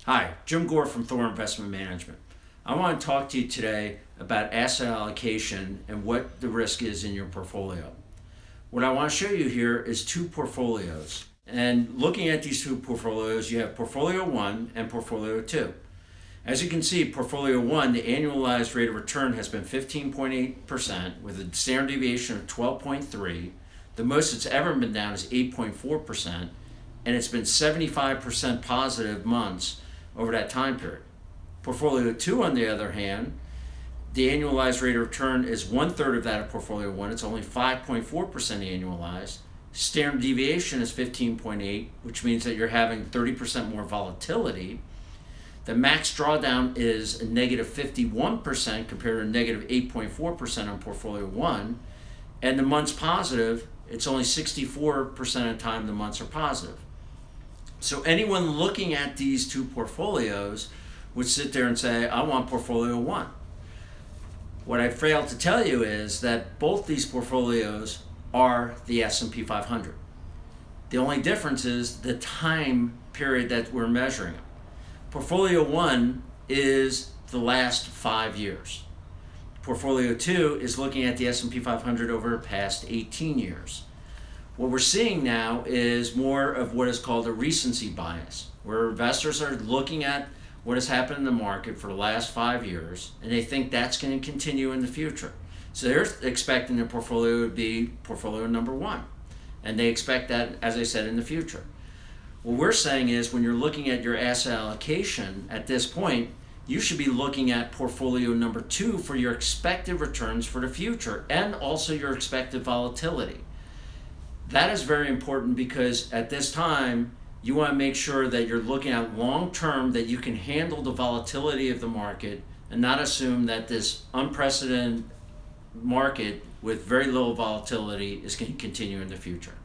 Hi, Jim Gore from THOR Investment Management. I want to talk to you today about asset allocation and what the risk is in your portfolio. What I want to show you here is two portfolios. And looking at these two portfolios, you have Portfolio 1 and Portfolio 2. As you can see, Portfolio 1, the annualized rate of return has been 15.8% with a standard deviation of 12.3. The most it's ever been down is 8.4%, and it's been 75% positive months over that time period. Portfolio 2, on the other hand, the annualized rate of return is 1/3 of that of Portfolio 1. It's only 5.4% annualized. Standard deviation is 15.8, which means that you're having 30% more volatility. The max drawdown is a negative 51% compared to negative 8.4% on Portfolio 1. And the months positive, it's only 64% of the time the months are positive. So anyone looking at these two portfolios would sit there and say, I want Portfolio 1. What I failed to tell you is that both these portfolios are the S&P 500. The only difference is the time period that we're measuring them. Portfolio 1 is the last 5 years. Portfolio 2 is looking at the S&P 500 over the past 18 years. What we're seeing now is more of what is called a recency bias, where investors are looking at what has happened in the market for the last 5 years, and they think that's going to continue in the future. So they're expecting their portfolio to be portfolio number 1, and they expect that, as I said, in the future. What we're saying is when you're looking at your asset allocation at this point, you should be looking at portfolio number 2 for your expected returns for the future and also your expected volatility. That is very important because at this time, you want to make sure that you're looking at long term, that you can handle the volatility of the market and not assume that this unprecedented market with very low volatility is going to continue in the future.